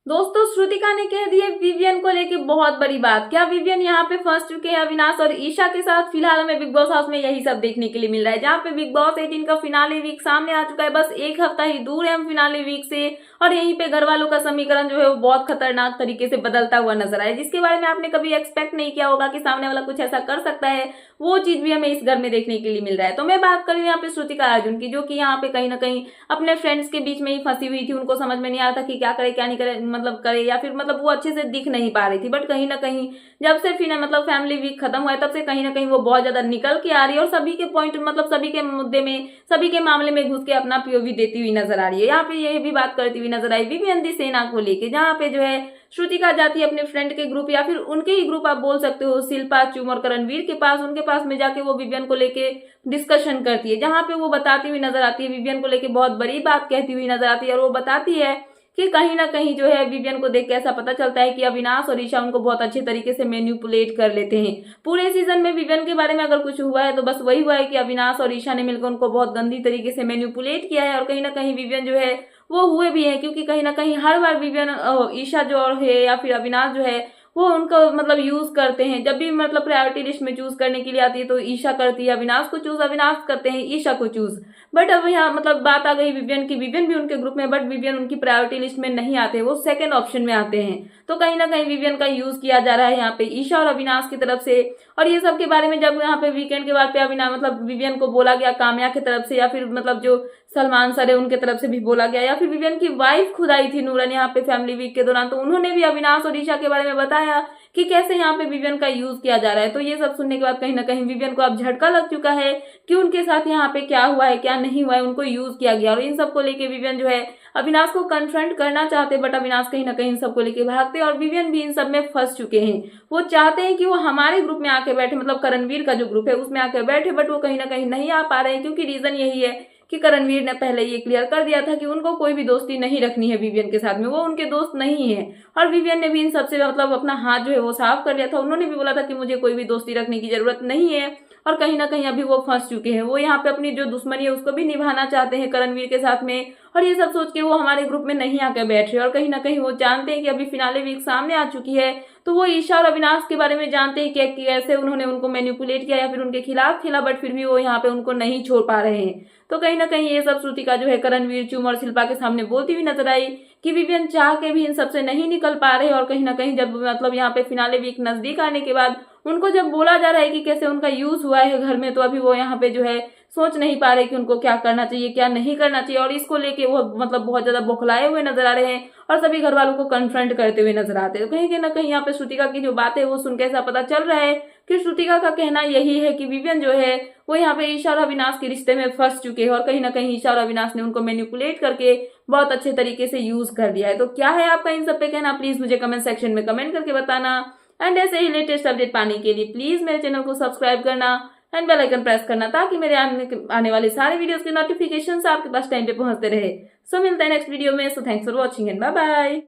दोस्तों, श्रुतिका ने कह दी है विवियन को लेके बहुत बड़ी बात। क्या विवियन यहाँ पे फंस चुके हैं अविनाश और ईशा के साथ? फिलहाल हमें बिग बॉस हाउस में यही सब देखने के लिए मिल रहा है, जहाँ पे बिग बॉस 18 का फिनाले वीक सामने आ चुका है। बस एक हफ्ता ही दूर है हम फिनाले वीक से, और यहीं पे घर वालों का समीकरण जो है वो बहुत खतरनाक तरीके से बदलता हुआ नजर आया, जिसके बारे में आपने कभी एक्सपेक्ट नहीं किया होगा कि सामने वाला कुछ ऐसा कर सकता है। वो चीज भी हमें इस घर में देखने के लिए मिल रहा है। तो मैं बात कर रही हूँ यहाँ पे श्रुतिका अर्जुन की, जो कि यहाँ पे कहीं ना कहीं अपने फ्रेंड्स के बीच में ही फंसी हुई थी। उनको समझ में नहीं आ रहा था कि क्या करे क्या नहीं करे, मतलब करे या फिर मतलब वो अच्छे से दिख नहीं पा रही थी। बट कहीं ना कहीं जब से फिर मतलब फैमिली वीक खत्म हुआ है, तब से कहीं ना कहीं वो बहुत ज्यादा निकल के आ रही है और सभी के पॉइंट मतलब सभी के मुद्दे में, सभी के मामले में घुस के अपना पीओवी देती हुई नजर आ रही है। यहाँ पे ये भी बात करती हुई नजर आई विवियन सेना को लेके, जहाँ पे जो है श्रुतिका जाती है अपने फ्रेंड के ग्रुप या फिर उनके ही ग्रुप आप बोल सकते हो, शिल्पा, चुम और करणवीर के पास। उनके पास में जाके वो विवियन को लेके डिस्कशन करती है, जहां पे वो बताती हुई नजर आती है, विवियन को लेके बहुत बड़ी बात कहती हुई नजर आती है। और वो बताती है कि कहीं ना कहीं जो है विवियन को देख के ऐसा पता चलता है कि अविनाश और ईशा उनको बहुत अच्छे तरीके से मैनिपुलेट कर लेते हैं। पूरे सीजन में विवियन के बारे में अगर कुछ हुआ है तो बस वही हुआ है कि अविनाश और ईशा ने मिलकर उनको बहुत गंदी तरीके से मैनिपुलेट किया है। और कहीं ना कहीं विवियन जो है वो हुए भी हैं, क्योंकि कहीं ना कहीं हर बार विवियन ईशा जो है या फिर अविनाश जो है वो उनको मतलब यूज करते हैं। जब भी मतलब प्रायोरिटी लिस्ट में चूज करने के लिए आती है तो ईशा करती है अविनाश को चूज, अविनाश करते हैं ईशा को चूज। बट अब यहाँ मतलब बात आ गई विवियन की, विवियन भी उनके ग्रुप में, बट विवियन उनकी प्रायोरिटी लिस्ट में नहीं आते, वो सेकंड ऑप्शन में आते हैं। तो कहीं ना कहीं विवियन का यूज किया जा रहा है यहाँ पे ईशा और अविनाश की तरफ से। और ये सब के बारे में जब यहाँ पे वीकेंड के बाद पे अविनाश मतलब विवियन को बोला गया काम्या की तरफ से, या फिर मतलब जो सलमान सर है उनके तरफ से भी बोला गया, या फिर विवियन की वाइफ खुद आई थी नूरन यहाँ पे फैमिली वीक के दौरान, तो उन्होंने भी अविनाश और ईशा के बारे में बताया कि कैसे यहाँ पे विवियन का यूज किया जा रहा है। तो ये सब सुनने के बाद कहीं ना कहीं विवियन को अब झटका लग चुका है कि उनके साथ यहाँ पे क्या हुआ है क्या नहीं हुआ है, उनको यूज किया गया। और इन सबको लेके विवियन जो है अविनाश को कन्फ्रंट करना चाहते, बट अविनाश कहीं ना कहीं इन सबको लेके भागते, और विवियन भी इन सब में फंस चुके हैं। वो चाहते हैं कि वो हमारे ग्रुप में आके बैठे, मतलब करणवीर का जो ग्रुप है उसमें आके बैठे, बट वो कहीं ना कहीं नहीं आ पा रहे हैं, क्योंकि रीजन यही है कि करणवीर ने पहले ये क्लियर कर दिया था कि उनको कोई भी दोस्ती नहीं रखनी है विवियन के साथ में, वो उनके दोस्त नहीं है। और विवियन ने भी इन सबसे मतलब अपना हाथ जो है वो साफ कर लिया था। उन्होंने भी बोला था कि मुझे कोई भी दोस्ती रखने की जरूरत नहीं है। और कहीं ना कहीं अभी वो फंस चुके हैं, वो यहाँ पे अपनी जो दुश्मनी है उसको भी निभाना चाहते हैं करणवीर के साथ में। और ये सब सोच के वो हमारे ग्रुप में नहीं आकर बैठ रहे, और कहीं ना कहीं वो जानते हैं कि अभी फिनाले वीक सामने आ चुकी है, तो वो ईशा और अविनाश के बारे में जानते हैं कि कैसे उन्होंने उनको मैनिपुलेट किया या फिर उनके खिलाफ खेला, बट फिर भी वो यहाँ पे उनको नहीं छोड़ पा रहे हैं। तो कहीं ना कहीं ये सब श्रुतिका जो है करणवीर, चुम और शिल्पा के सामने बोलती हुई नजर आई कि विवियन चाह के भी इन सबसे नहीं निकल पा रहे। और कहीं ना कहीं जब मतलब यहाँ पे फिनाले वीक नजदीक आने के बाद उनको जब बोला जा रहा है कि कैसे उनका यूज हुआ है घर में, तो अभी वो यहाँ पे जो है सोच नहीं पा रहे कि उनको क्या करना चाहिए क्या नहीं करना चाहिए। और इसको लेके वो मतलब बहुत ज्यादा बौखलाए हुए नजर आ रहे हैं और सभी घर वालों को कन्फ्रंट करते हुए नजर आते हैं। तो कहीं ना कहीं यहाँ पे श्रुतिका की जो बात है वो सुन के ऐसा पता चल रहा है कि श्रुतिका का कहना यही है कि विवियन जो है वो यहाँ पे ईशा और अविनाश के रिश्ते में फंस चुके हैं, और कहीं ना कहीं ईशा और अविनाश ने उनको मैनिपुलेट करके बहुत अच्छे तरीके से यूज कर दिया है। तो क्या है आपका इन सब पे कहना, प्लीज मुझे कमेंट सेक्शन में कमेंट करके बताना। एंड ऐसे ही लेटेस्ट अपडेट पाने के लिए प्लीज मेरे चैनल को सब्सक्राइब करना एंड बेल आइकन प्रेस करना, ताकि मेरे आने वाले सारे वीडियोस के नोटिफिकेशन आपके पास टाइम पे पहुंचते रहे। सो मिलते हैं नेक्स्ट वीडियो में। So thanks for watching and bye bye.